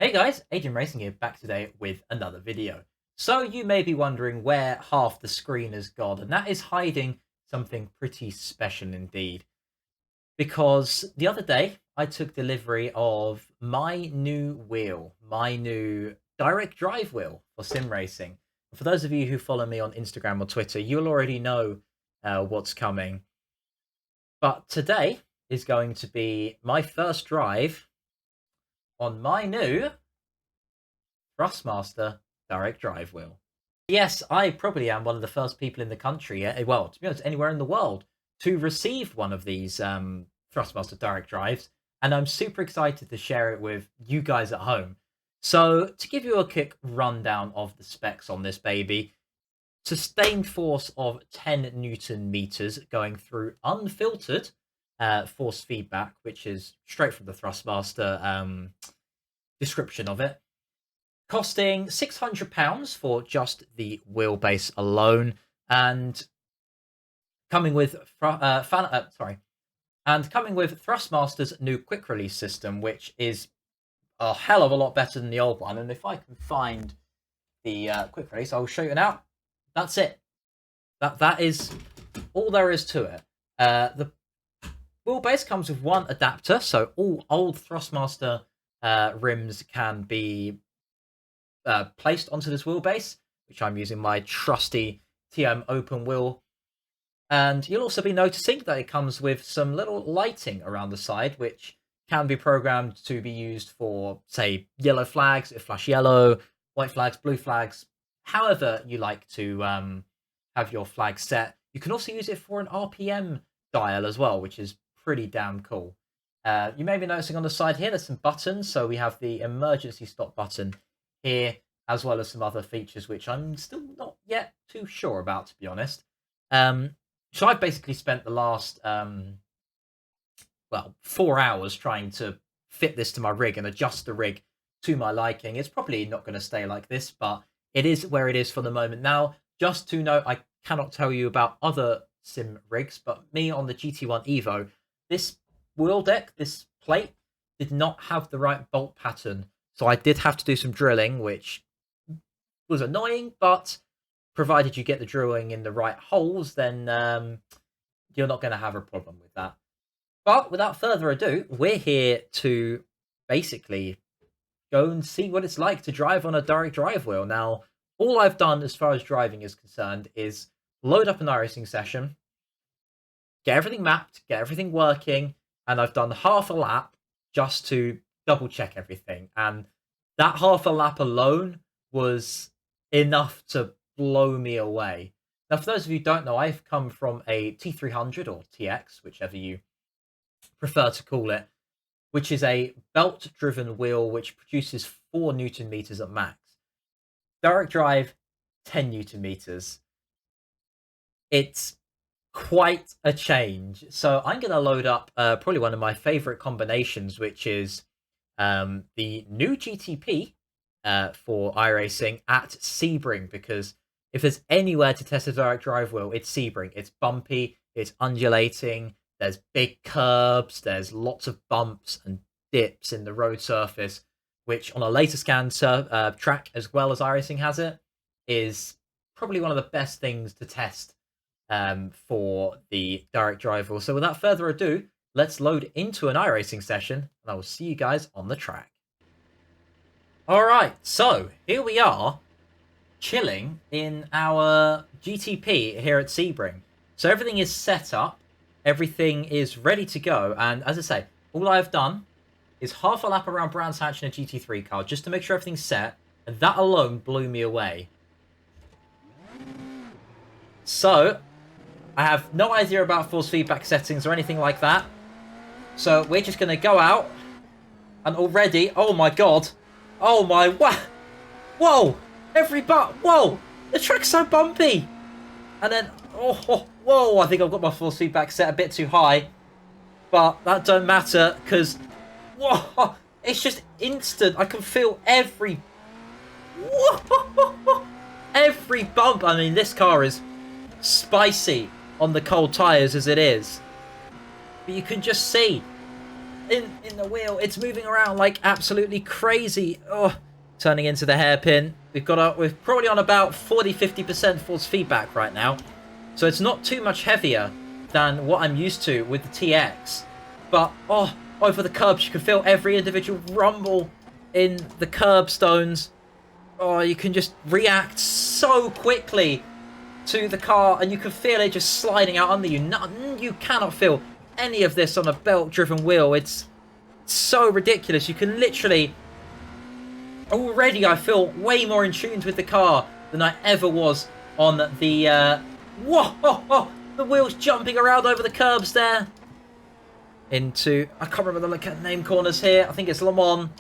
Hey guys, Agent Racing here, back today with another video. So you may be wondering where half the screen has gone, and that is hiding something pretty special indeed. Because the other day, I took delivery of my new wheel, my new direct drive wheel for sim racing. For those of you who follow me on Instagram or Twitter, you'll already know what's coming. But today is going to be my first drive on my new Thrustmaster direct drive wheel. Yes, I probably am one of the first people in the country, well, to be honest, anywhere in the world, to receive one of these Thrustmaster direct drives, and I'm super excited to share it with you guys at home. So, to give you a quick rundown of the specs on this baby, sustained force of 10 Newton meters going through unfiltered force feedback, which is straight from the Thrustmaster description of it, costing £600 for just the wheelbase alone, and coming with Thrustmaster's new quick release system, which is a hell of a lot better than the old one. And if I can find the quick release, I'll show you now. That's it. That is all there is to it. The wheelbase comes with one adapter, so all old Thrustmaster rims can be placed onto this wheelbase, which I'm using my trusty TM open wheel. And you'll also be noticing that it comes with some little lighting around the side, which can be programmed to be used for, say, yellow flags, if flash yellow, white flags, blue flags, however you like to have your flag set. You can also use it for an RPM dial as well, which is pretty damn cool. You may be noticing on the side here, there's some buttons. So we have the emergency stop button here, as well as some other features which I'm still not yet too sure about, to be honest. So I've basically spent the last 4 hours trying to fit this to my rig and adjust the rig to my liking. It's probably not going to stay like this, but it is where it is for the moment now. Just to note, I cannot tell you about other sim rigs, but me on the GT1 Evo, this wheel deck, this plate, did not have the right bolt pattern. So I did have to do some drilling, which was annoying, but provided you get the drilling in the right holes, then you're not going to have a problem with that. But without further ado, we're here to basically go and see what it's like to drive on a direct drive wheel. Now, all I've done as far as driving is concerned is load up an iRacing session, get everything mapped, get everything working, and I've done half a lap just to double check everything. And that half a lap alone was enough to blow me away. Now, for those of you who don't know, I've come from a T300 or TX, whichever you prefer to call it, which is a belt-driven wheel which produces 4 Newton meters at max. Direct drive, 10 Newton meters. It's quite a change. So I'm going to load up probably one of my favorite combinations, which is the new GTP for iRacing at Sebring, because if there's anywhere to test a direct drive wheel, it's Sebring. It's bumpy, it's undulating, there's big curbs, there's lots of bumps and dips in the road surface, which on a later scan track, as well as iRacing has it, is probably one of the best things to test for the direct drive wheel. So without further ado, let's load into an iRacing session, and I will see you guys on the track. Alright, so here we are, chilling in our GTP here at Sebring. So everything is set up, everything is ready to go, and as I say, all I've done is half a lap around Brands Hatch in a GT3 car just to make sure everything's set, and that alone blew me away. So, I have no idea about force feedback settings or anything like that, so we're just going to go out, and already, oh my god, oh my, whoa, whoa, the track's so bumpy, and then, whoa, I think I've got my force feedback set a bit too high, but that don't matter, because, whoa, it's just instant. I can feel every bump. I mean, this car is spicy on the cold tyres as it is, but you can just see in the wheel. It's moving around like absolutely crazy. Oh, turning into the hairpin. We're probably on about 40-50% force feedback right now. So it's not too much heavier than what I'm used to with the TX. But, oh, over the curbs, you can feel every individual rumble in the curbstones. Oh, you can just react so quickly to the car, and you can feel it just sliding out under you. You cannot feel any of this on a belt-driven wheel. It's so ridiculous. You can literally... Already, I feel way more in tune with the car than I ever was on the... Whoa! The wheels jumping around over the curbs there. Into... I can't remember the name corners here. I think it's Le Mans.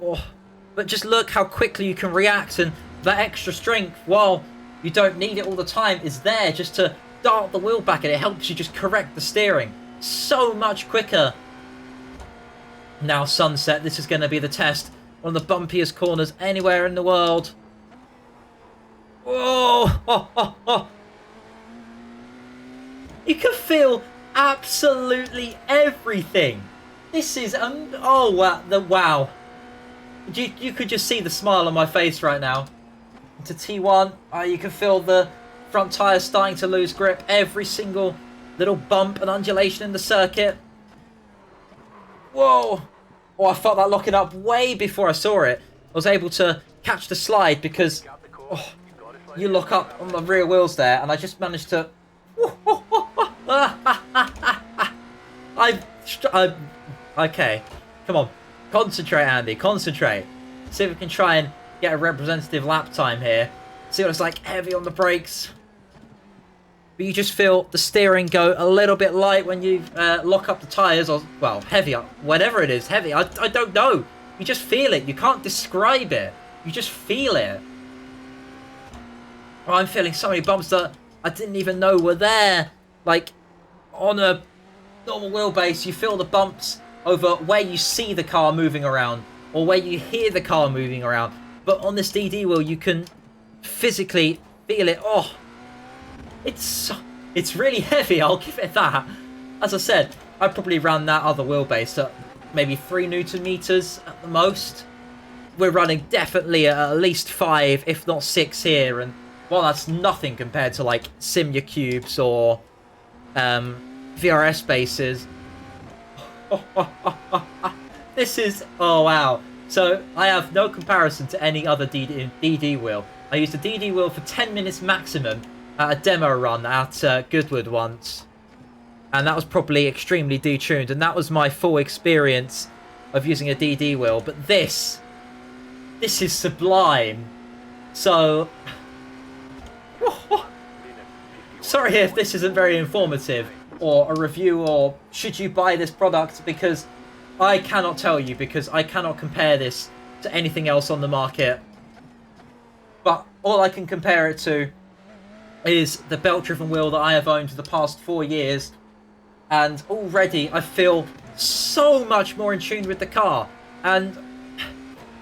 Oh, but just look how quickly you can react, and that extra strength, while you don't need it all the time, is there just to dart the wheel back, and it helps you just correct the steering so much quicker. Now Sunset, this is going to be the test. One of the bumpiest corners anywhere in the world. Whoa! Oh. You can feel absolutely everything. This is oh wow! Wow. You could just see the smile on my face right now. Into T1, you can feel the front tyres starting to lose grip. Every single little bump and undulation in the circuit. Whoa! Oh, I felt that locking up way before I saw it. I was able to catch the slide because you lock up on the rear wheels there, and I just managed to... Okay, come on. Concentrate, Andy. Concentrate. See if we can try and get a representative lap time here. See what it's like heavy on the brakes. But you just feel the steering go a little bit light when you lock up the tyres. Or, well, heavy. Whatever it is. Heavy. I don't know. You just feel it. You can't describe it. You just feel it. Oh, I'm feeling so many bumps that I didn't even know were there. Like, on a normal wheelbase, you feel the bumps over where you see the car moving around or where you hear the car moving around. But on this DD wheel, you can physically feel it. Oh, it's really heavy, I'll give it that. As I said, I probably ran that other wheelbase at maybe 3 Newton meters at the most. We're running definitely at least 5, if not 6 here. And, well, that's nothing compared to, like, Simya Cubes or VRS bases. This is... Oh, wow. So, I have no comparison to any other DD wheel. I used a DD wheel for 10 minutes maximum at a demo run at Goodwood once. And that was probably extremely detuned. And that was my full experience of using a DD wheel. But this is sublime. So... Sorry if this isn't very informative or a review or should you buy this product, because I cannot tell you, because I cannot compare this to anything else on the market. But all I can compare it to is the belt-driven wheel that I have owned for the past 4 years, and already I feel so much more in tune with the car. And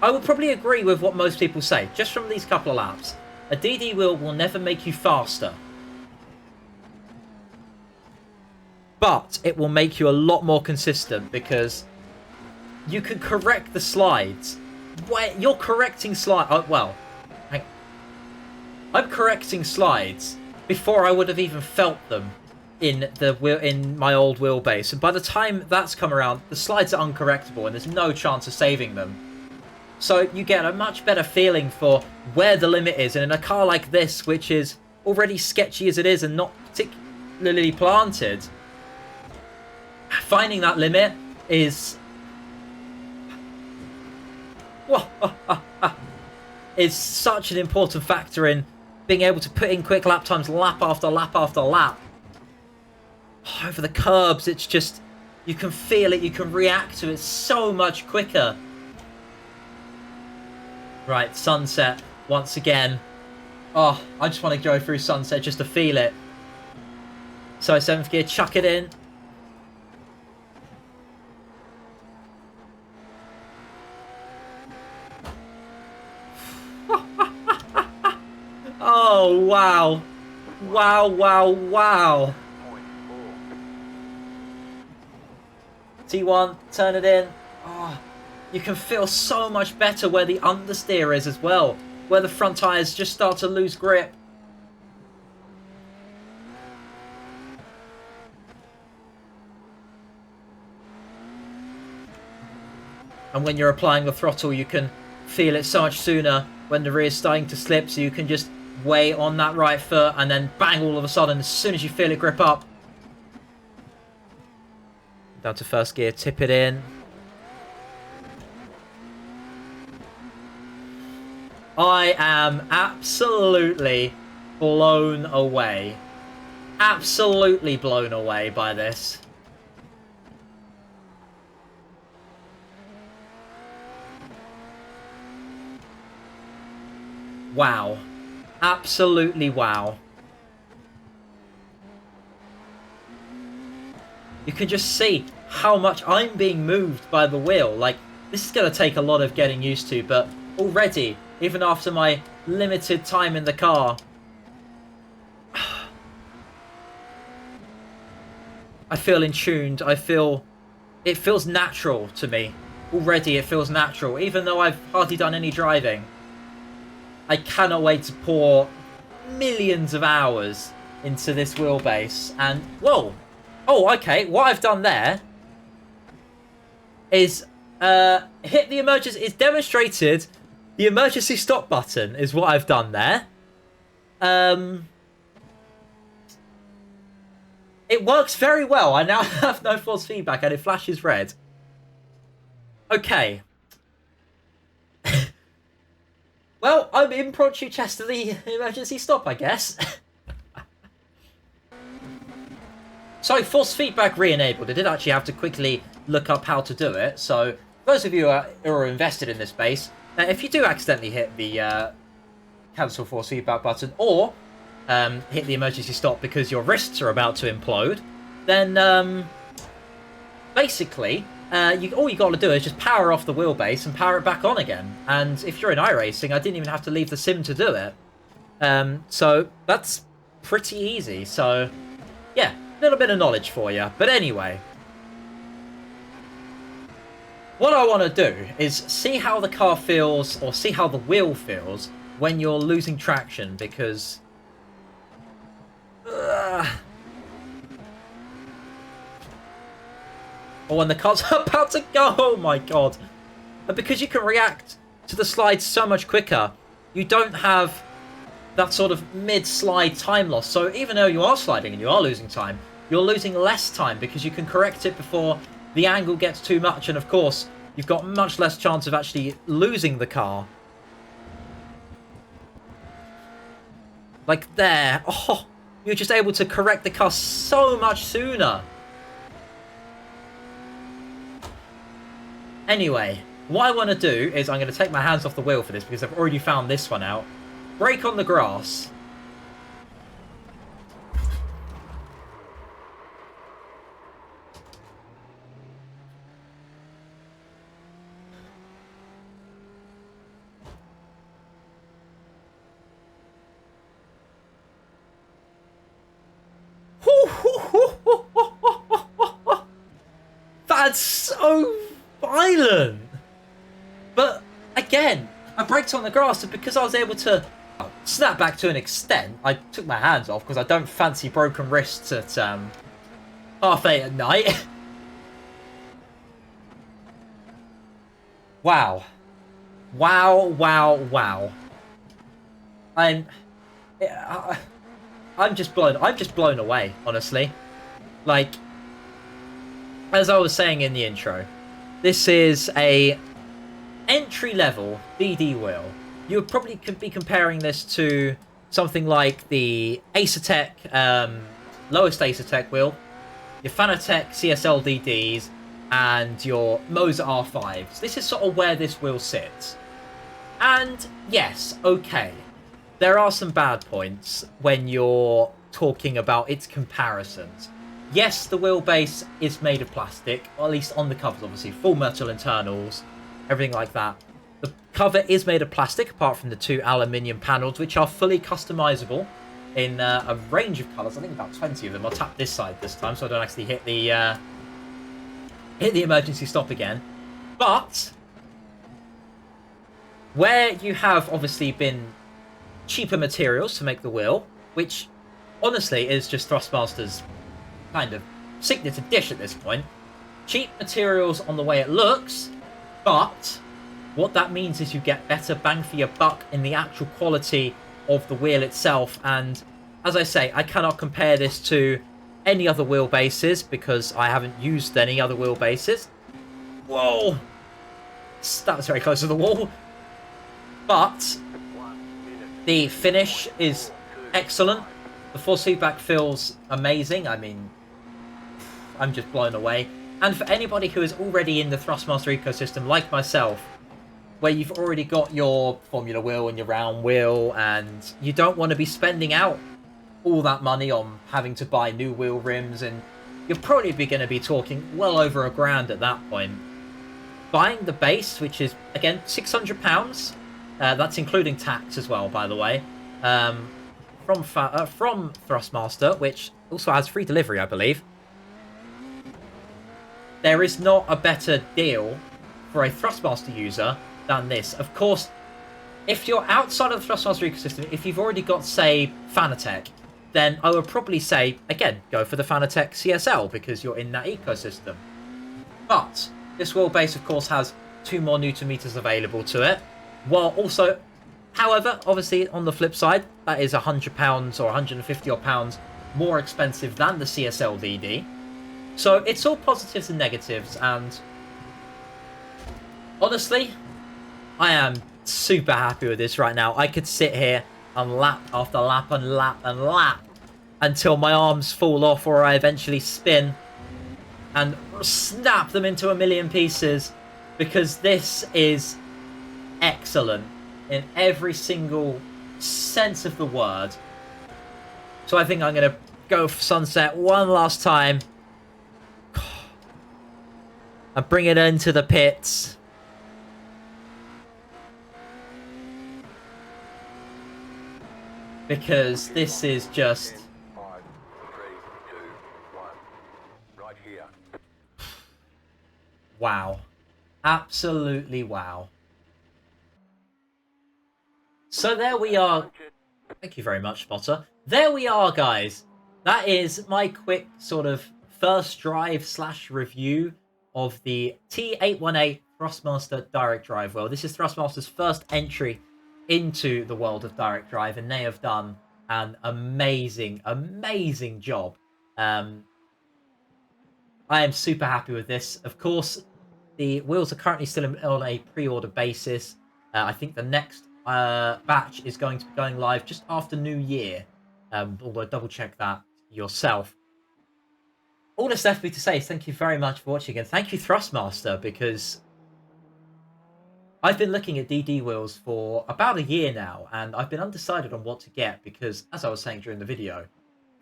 I would probably agree with what most people say, just from these couple of laps. A DD wheel will never make you faster, but it will make you a lot more consistent, because you can correct the slides. You're correcting slides. Oh, well, hang on. I'm correcting slides before I would have even felt them in my old wheelbase. And by the time that's come around, the slides are uncorrectable and there's no chance of saving them. So you get a much better feeling for where the limit is. And in a car like this, which is already sketchy as it is and not particularly planted, finding that limit is... is such an important factor in being able to put in quick lap times lap after lap after lap. Over the curbs, it's just... You can feel it, you can react to it so much quicker. Right, Sunset, once again. Oh, I just want to go through Sunset just to feel it. So, 7th gear, chuck it in. Oh, wow. Wow, wow, wow. T1, turn it in. Oh, you can feel so much better where the understeer is as well, where the front tyres just start to lose grip. And when you're applying the throttle, you can feel it so much sooner when the rear is starting to slip, so you can just weigh on that right foot and then bang, all of a sudden, as soon as you feel it grip up. Down to first gear, tip it in. I am absolutely blown away. Absolutely blown away by this. Wow. Absolutely wow. You can just see how much I'm being moved by the wheel. Like, this is going to take a lot of getting used to, but already, even after my limited time in the car, I feel in tuned. I feel... It feels natural to me. Already it feels natural, even though I've hardly done any driving. I cannot wait to pour millions of hours into this wheelbase. And, whoa! Oh, okay, what I've done there is hit the emergency... It's demonstrated the emergency stop button is what I've done there. It works very well. I now have no force feedback and it flashes red. Okay. Well, I'm impromptu chest to the emergency stop, I guess. So, force feedback re-enabled. I did actually have to quickly look up how to do it. So, those of you who are invested in this space, if you do accidentally hit the cancel force feedback button, or hit the emergency stop because your wrists are about to implode, then basically, all you got to do is just power off the wheelbase and power it back on again. And if you're in iRacing, I didn't even have to leave the sim to do it. So that's pretty easy. So yeah, a little bit of knowledge for you. But anyway, what I want to do is see how the car feels, or see how the wheel feels when you're losing traction, because or when the car's about to go. Oh my god. And because you can react to the slides so much quicker, you don't have that sort of mid-slide time loss. So even though you are sliding and you are losing time, you're losing less time because you can correct it before the angle gets too much. And of course, you've got much less chance of actually losing the car. Like there. Oh, you're just able to correct the car so much sooner. Anyway, what I want to do is I'm going to take my hands off the wheel for this because I've already found this one out. Brake on the grass. That's so violent. But again, I braked on the grass, and because I was able to snap back to an extent, I took my hands off because I don't fancy broken wrists at 8:30 at night. Wow. Wow, wow, wow. I'm just blown away, honestly. Like, as I was saying in the intro, this is a entry-level BD wheel. You would probably could be comparing this to something like the Acertec, lowest Acertec wheel, your Fanatec CSL DDs, and your Moser R5s. This is sort of where this wheel sits. And yes, okay, there are some bad points when you're talking about its comparisons. Yes, the wheelbase is made of plastic, or at least on the covers, obviously, full metal internals, everything like that. The cover is made of plastic, apart from the two aluminium panels, which are fully customizable in a range of colours. I think about 20 of them. I'll tap this side this time, so I don't actually hit the hit the emergency stop again. But where you have obviously been cheaper materials to make the wheel, which honestly is just Thrustmaster's kind of signature dish at this point. Cheap materials on the way it looks, but what that means is you get better bang for your buck in the actual quality of the wheel itself. And as I say, I cannot compare this to any other wheelbases because I haven't used any other wheelbases. Whoa! That was very close to the wall. But the finish is excellent. The force feedback feels amazing. I mean, I'm just blown away. And for anybody who is already in the Thrustmaster ecosystem, like myself, where you've already got your Formula wheel and your round wheel, and you don't want to be spending out all that money on having to buy new wheel rims, and you're probably going to be talking well over $1,000 at that point. Buying the base, which is, again, £600, that's including tax as well, by the way, from Thrustmaster, which also has free delivery, I believe. There is not a better deal for a Thrustmaster user than this. Of course, if you're outside of the Thrustmaster ecosystem, if you've already got, say, Fanatec, then I would probably say, again, go for the Fanatec CSL because you're in that ecosystem. But this wheelbase, of course, has 2 more Newton meters available to it. While also, however, obviously, on the flip side, that is £100 or 150 odd pounds more expensive than the CSL DD. So it's all positives and negatives, and honestly, I am super happy with this right now. I could sit here and lap after lap and lap and lap until my arms fall off or I eventually spin and snap them into a million pieces, because this is excellent in every single sense of the word. So I think I'm going to go for Sunset one last time and bring it into the pits. Because this is just... wow. Absolutely wow. So there we are. Thank you very much, Spotter. There we are, guys. That is my quick sort of first drive / review of the T818 Thrustmaster Direct Drive wheel. This is Thrustmaster's first entry into the world of direct drive, and they have done an amazing, amazing job. I am super happy with this. Of course, the wheels are currently still on a pre-order basis. I think the next batch is going to be going live just after New Year. Although double check that yourself. All that's left for me to say is thank you very much for watching, and thank you Thrustmaster, because I've been looking at DD wheels for about a year now, and I've been undecided on what to get because, as I was saying during the video,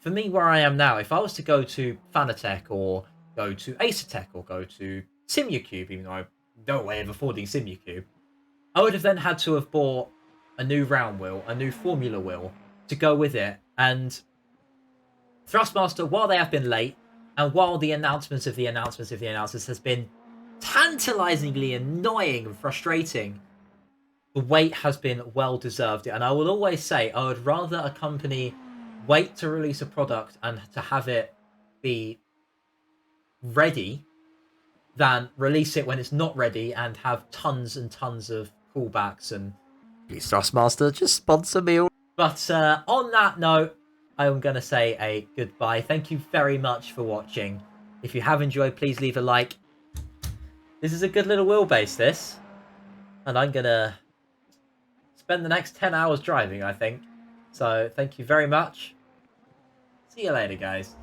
for me where I am now, if I was to go to Fanatec or go to Acertec or go to Simucube, even though I have no way of affording Simucube, I would have then had to have bought a new round wheel, a new Formula wheel to go with it. And Thrustmaster, while they have been late, and while the announcements of the announcements of the announcements has been tantalizingly annoying and frustrating, the wait has been well deserved. And I will always say I would rather a company wait to release a product and to have it be ready than release it when it's not ready and have tons and tons of callbacks. And please, Thrustmaster, just sponsor me. But on that note, I'm going to say a goodbye. Thank you very much for watching. If you have enjoyed, please leave a like. This is a good little wheelbase, this. And I'm going to spend the next 10 hours driving, I think. So thank you very much. See you later, guys.